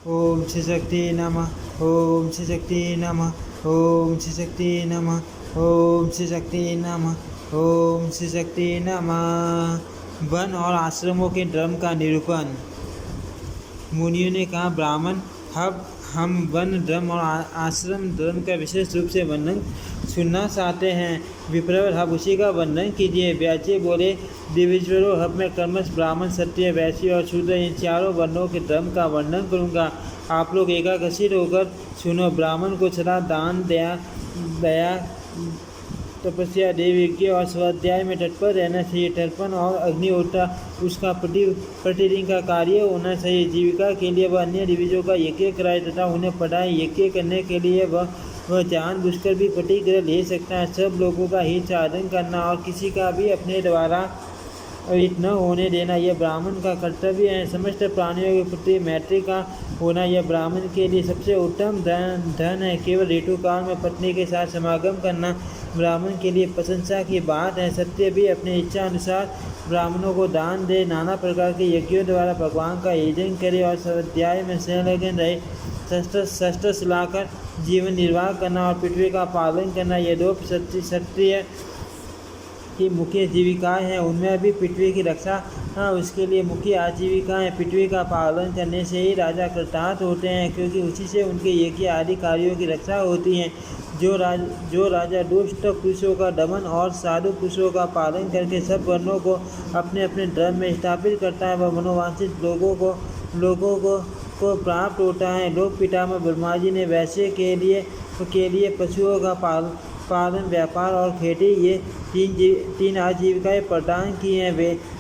ओम श्री शक्ति नमः। ओम श्री शक्ति नमः। ओम श्री शक्ति नमः। ओम श्री शक्ति नमः। ओम श्री शक्ति नमः। वन और आश्रमों के धर्म का निरूपण। मुनियों ने कहा, ब्राह्मण, हम वन धर्म और आश्रम धर्म का विशेष रूप से वर्णन सुनना चाहते हैं। विप्रवर, हम उसी का वर्णन कीजिए। व्याची बोले, दिविजवरों, हम मैं कर्मठ, ब्राह्मण, क्षत्रिय, वैश्य और शूद्र इन चारों वर्णों के धर्म का वर्णन करूँगा। आप लोग एकाग्रचित होकर सुनो। ब्राह्मण को सदा दान, दया, तपस्या, देव यज्ञ और स्वाध्याय में तत्पर रहना चाहिए। तर्पण और अग्निहोत्र उसका प्रतिदिन का कार्य होना चाहिए। जीविका के लिए वह अन्य दिविजों का यज्ञ कराए तथा उन्हें पढ़ाए। यज्ञ करने के लिए वह जानबूझकर भी प्रतिग्रह ले सकता है। सब लोगों का हित साधन करना और किसी का भी अपने द्वारा हित न होने देना यह ब्राह्मण का कर्तव्य है। समस्त प्राणियों के प्रति मैत्री का होना यह ब्राह्मण के लिए सबसे उत्तम धन है। केवल ऋतुकाल में पत्नी के साथ समागम करना ब्राह्मण के लिए प्रशंसा की बात है। सत्य भी अपने इच्छा अनुसार ब्राह्मणों को दान दे, नाना प्रकार के यज्ञों द्वारा भगवान का यजन करे और स्वाध्याय में संलग्न रहे। शस्त्र चलाकर जीवन निर्वाह करना और पृथ्वी का पालन करना ये दो क्षत्रिय की मुख्य जीविकाएं हैं। उनमें भी पृथ्वी की रक्षा उसके लिए मुख्य आजीविका है। पृथ्वी का पालन करने से ही राजा कृतार्थ होते हैं, क्योंकि उसी से उनके यज्ञ आदि कार्यों की रक्षा होती है। जो राजा दुष्ट पुरुषों का दमन और साधु पुरुषों का पालन करके सब वर्णों को अपने अपने धर्म में स्थापित करता है, वह मनोवांछित लोगों को प्राप्त होता है। लोक पितामह ब्रह्मा जी ने वैश्य के लिए पशुओं का पालन, व्यापार और खेती ये तीन आजीविकाएं प्रदान की हैं।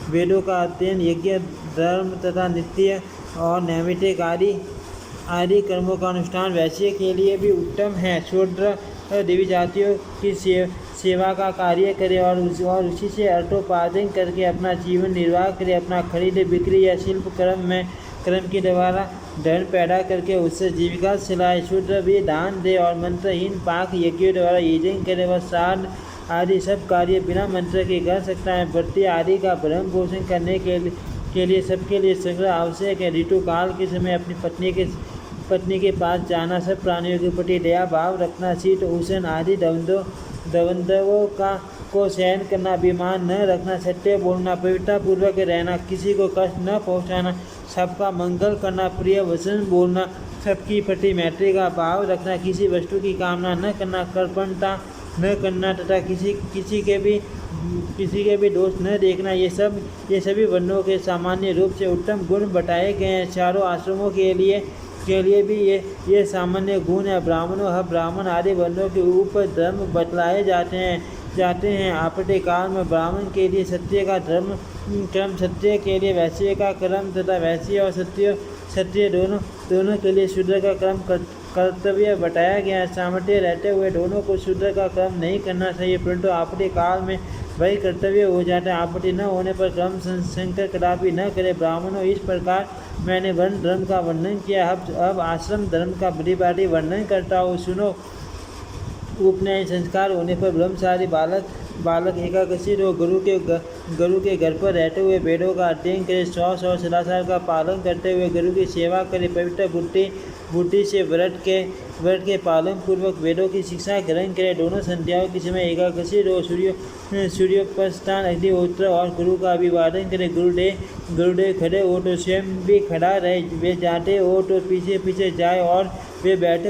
वेदों का अध्ययन, यज्ञ, धर्म तथा नित्य और नैमित्तिक आदि कर्मों का अनुष्ठान वैश्य के लिए भी उत्तम है। शूद्र देवी जातियों की सेवा का कार्य करे और उसी से अर्थोपार्जन करके अपना जीवन निर्वाह करे। अपना खरीद बिक्री या शिल्प कर्म के द्वारा धन पैदा करके उससे जीविका चलाए। शूद्र भी दान दे और मंत्रहीन पाक यज्ञों द्वारा यजन करे। वह श्राद्ध आदि सब कार्य बिना मंत्र के कर सकता है। व्रती आदि का भरण पोषण करने के लिए सबके लिए संग्रह आवश्यक है। ऋतुकाल के समय अपनी पत्नी के पास जाना, सब प्राणियों के प्रति दया भाव रखना, शीत उष्ण आदि द्वंद्वों को सहन करना, अभिमान न रखना, सत्य बोलना, पवित्रता पूर्वक रहना, किसी को कष्ट न पहुंचाना, सबका मंगल करना, प्रिय वचन बोलना, सबकी प्रति मैत्री का भाव रखना, किसी वस्तु की कामना न करना, कृपणता न करना तथा किसी के भी दोष न देखना। ये सभी वर्णों के सामान्य रूप से उत्तम गुण बताए गए हैं। चारों आश्रमों के लिए भी ये सामान्य गुण है। ब्राह्मण आदि वर्णों के ऊपर धर्म बतलाए जाते हैं। आपत्ति काल में ब्राह्मण के लिए सत्य का क्रम, सत्य के लिए वैश्य का क्रम तथा वैश्य और क्षत्रिय दोनों के लिए शूद्र का क्रम कर्तव्य बताया गया है। सामर्थ्य रहते हुए दोनों को शूद्र का क्रम नहीं करना चाहिए, परंतु आपत्ति काल में वही कर्तव्य हो जाता है। आपत्ति न होने पर क्रम संकर कदापि न करे। ब्राह्मणों, इस प्रकार मैंने वर्ण धर्म का वर्णन किया। अब आश्रम धर्म का परिपाटी वर्णन करता हूँ, सुनो। उपनयन संस्कार होने पर ब्रह्मचारी बालक एकादशी हो गुरु के घर पर रहते हुए वेदों का अध्ययन करे, 100 सदाचार का पालन करते हुए गुरु की सेवा करे, पवित्र बुद्धि से व्रत के पालन पूर्वक वेदों की शिक्षा ग्रहण करे। दोनों संध्याओं के समय एकादशी हो, सूर्योपासना, अग्निहोत्र और गुरु का अभिवादन करे। गुरुदेव खड़े हो तो स्वयं भी खड़ा रहे, वे जाते हो तो पीछे जाए और वे बैठे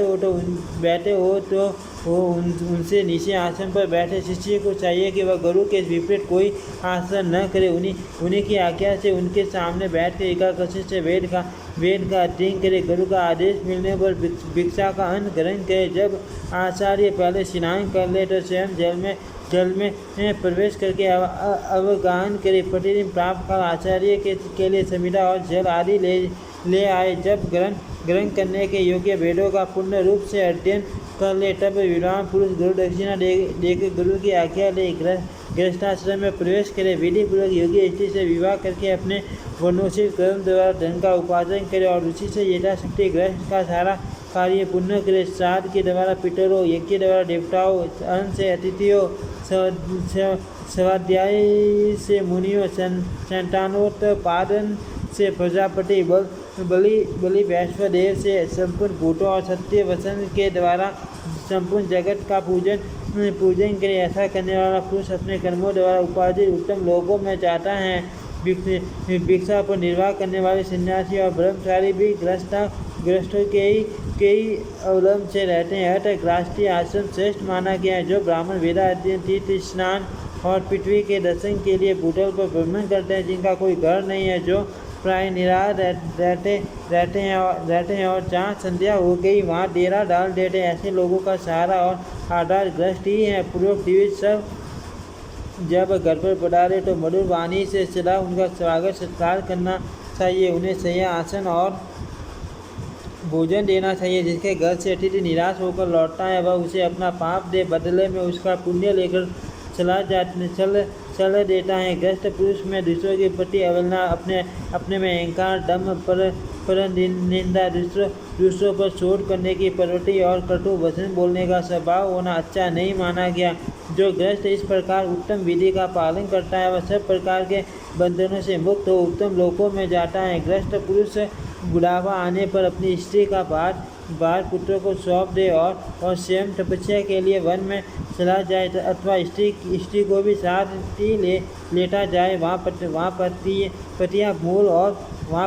हो तो उनसे नीचे आसन पर बैठे। शिष्य को चाहिए कि वह गुरु के विपरीत कोई आसन न करे। उन्हीं की आज्ञा से उनके सामने बैठ कर एकादशी से वेद का अध्ययन करे। गुरु का आदेश मिलने पर भिक्षा का अन्न ग्रहण करे। जब आचार्य पहले स्नान कर ले तो स्वयं जल में प्रवेश करके अवगाहन करे। प्रतिदिन प्राप्त काल आचार्य के लिए समिधा और जल आदि ले आए। जब ग्रहण करने के योग्य वेदों का पूर्ण रूप से अध्ययन कर ले, तब विद्वान पुरुष गुरु दक्षिणा देकर गुरु की आज्ञा ले गृहस्थाश्रम में प्रवेश करे। विधि पूर्वक योग्य स्त्री से विवाह करके अपने वर्णोचित कर्म द्वारा धन का उपार्जन करे और उसी से यथाशक्ति गृहस्थ का सारा कार्य पूर्ण करे। श्राद्ध के द्वारा पितरों, यज्ञ द्वारा देवताओं, अन्न से अतिथियों, स्वाध्याय से मुनियों, संतानोत्पादन से प्रजापति, बलि वैश्वदेव से संपूर्ण भूतों और सत्य वसन के द्वारा संपूर्ण जगत का पूजन करे। ऐसा करने वाला पुरुष अपने कर्मों द्वारा उपार्जित उत्तम लोकों में जाता है। भिक्षा पर निर्वाह करने वाले सन्यासी और ब्रह्मचारी भी गृहस्थों के ही अवलंब से रहते हैं। अतः गृहस्थी आश्रम श्रेष्ठ माना गया है। जो ब्राह्मण वेदा अध्ययन, तीर्थ स्नान और पृथ्वी के दर्शन के लिए भूतल पर भ्रमण करते हैं, जिनका कोई घर नहीं है, जो प्राय निराश रहते हैं और जहाँ संध्या हो गई वहाँ डेरा डाल देते हैं, ऐसे लोगों का सहारा और आधार गृहस्थ ही है। पूर्वक दिविज सब जब घर पर पधारे तो मधुर वाणी से सदा उनका स्वागत सत्कार करना चाहिए। उन्हें शय्या, आसन और भोजन देना चाहिए। जिसके घर से अतिथि निराश होकर लौटता है वह उसे अपना पाप दे बदले में उसका पुण्य लेकर चल देता है। गृहस्थ पुरुष में दूसरों के प्रति अवहेलना, अपने में अहंकार, दम्भ, पर निंदा, दूसरों पर चोट करने की प्रवृत्ति और कटु वचन बोलने का स्वभाव होना अच्छा नहीं माना गया। जो गृहस्थ इस प्रकार उत्तम विधि का पालन करता है वह सब प्रकार के बंधनों से मुक्त हो उत्तम लोकों में जाता है। गृहस्थ पुरुष बुढ़ापा आने पर अपनी स्त्री का भार पुत्रों को सौंप दे और स्वयं तपस्या के लिए वन में चला जाए अथवा स्त्री को भी साथ ही लेटा जाए। वहाँ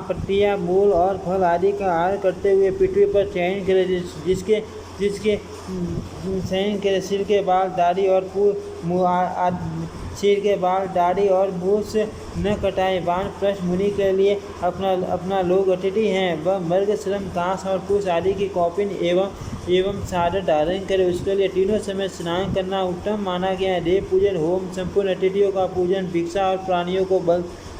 पत्तियाँ मूल और फल आदि का आहार करते हुए पृथ्वी पर चयन करे। जिसके शयन करे। सिर के बाल दाढ़ी और मूछ न कटाए। वानप्रस्थ मुनि के लिए अपना लोग अतिथि हैं। वह मर्ग, श्रम, कांस और कुश आदि की कौपिन एवं साधन धारण करे। उसके लिए तीनों समय स्नान करना उत्तम माना गया है। देव पूजन, होम, संपूर्ण अतिथियों का पूजन, भिक्षा और प्राणियों को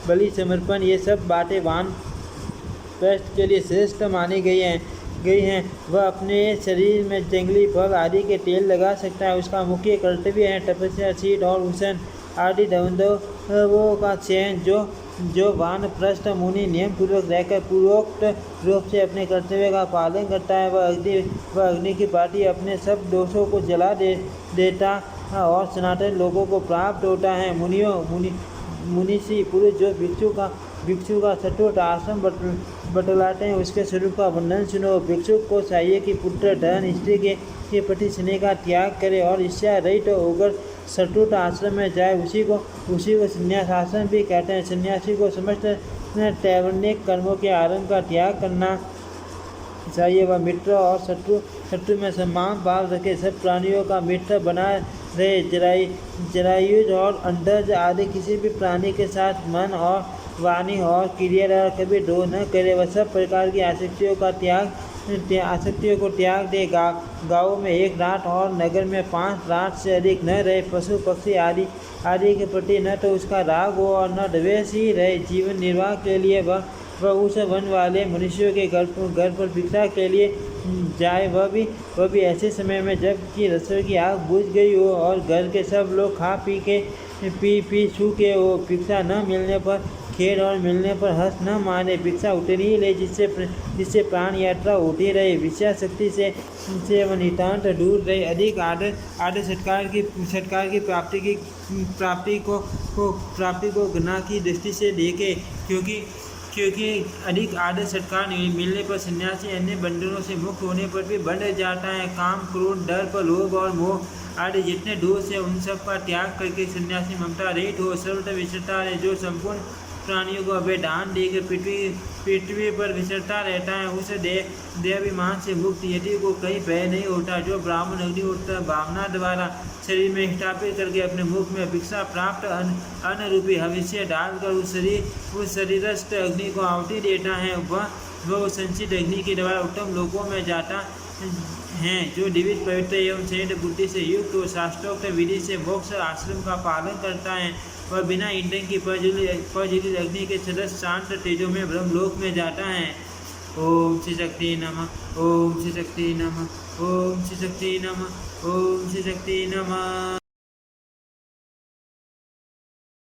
बलि समर्पण, ये सब बातें वानप्रस्थ के लिए श्रेष्ठ मानी गई हैं। वह अपने शरीर में जंगली फल आदि के तेल लगा सकता है। उसका मुख्य कर्तव्य है तपस्या, शीत और उष्ण आदि द्वंद्वों का चयन। जो वानप्रस्थ मुनि नियम पूर्वक रहकर पूर्वोक्त रूप से अपने कर्तव्य का पालन करता है वह अग्नि की भांति अपने सब दोषों को जला देता और सनातन लोगों को प्राप्त होता है। मुनीषी पुरुष जो भिक्षु का सतोष आश्रम बतलाते हैं उसके स्वरूप का वर्णन सुनो। भिक्षुक को चाहिए कि पुत्र, धन, स्त्री के प्रति स्नेह का त्याग करे और ईर्ष्या रहित होकर सतुट आश्रम में जाए। उसी को संन्यास आश्रम भी कहते हैं। सन्यासी को समस्त तैवर्णिक कर्मों के आरंभ का त्याग करना चाहिए। वह मित्र और शत्रु में सम्मान भाव रखे। सब प्राणियों का मित्र बना रहे। जरायुज और अंडज आदि किसी भी प्राणी के साथ मन और वाणी और क्रिया द्वारा कभी द्रोह न करे। वह सब प्रकार की आसक्तियों को त्याग दे। गाँव में 1 रात और नगर में 5 रात से अधिक न रहे। पशु पक्षी आदि के प्रति न तो उसका राग हो और न द्वेष ही रहे। जीवन निर्वाह के लिए वह उस वन वाले मनुष्यों के घर पर भिक्षा के लिए जाए। वह भी ऐसे समय में जब कि रसोई की आग बुझ गई हो और घर के सब लोग खा पी सूखे हो। भिक्षा न मिलने पर खेद और मिलने पर हंस न माने। भिक्षा उतनी ही ले जिससे प्राण यात्रा होती रहे। विषया शक्ति से वह नितांत दूर रहे। अधिक आदर सत्कार की प्राप्ति को घृणा की दृष्टि से देखे, क्योंकि अधिक आदर सत्कार मिलने पर सन्यासी अन्य बंधनों से मुक्त होने पर भी बंध जाता है। काम, क्रोध, दर्प, लोभ और मोह आदि जितने दोष है उन सब का त्याग करके सन्यासी ममता रहित हो सर्वत्र विचरता है। जो संपूर्ण प्राणियों को अभय दान देकर पृथ्वी पर विचरता रहता है उस देहाभिमान से मुक्त यदि को कहीं भय नहीं होता। जो ब्राह्मण अग्निहोत्र भावना द्वारा शरीर में स्थापित करके अपने मुख में भिक्षा प्राप्त अन्न रूपी हविष्य डालकर उस शरीरस्थ अग्नि को आहुति देता है वह संचित अग्नि के द्वारा उत्तम लोकों में जाता है। जो दिव्य पवित्र एवं संयत बुद्धि से युक्त हो शास्त्रोक्त विधि से मोक्ष आश्रम का पालन करता है वह बिना ईंधन की प्रज्वलित अग्नि के सदस्य शांत तेजोमय ब्रह्मलोक में जाता है। ओम श्री शक्ति नमः। ओम श्री शक्ति नमः। ओम श्री शक्ति नमः। ओम श्री शक्ति नमः।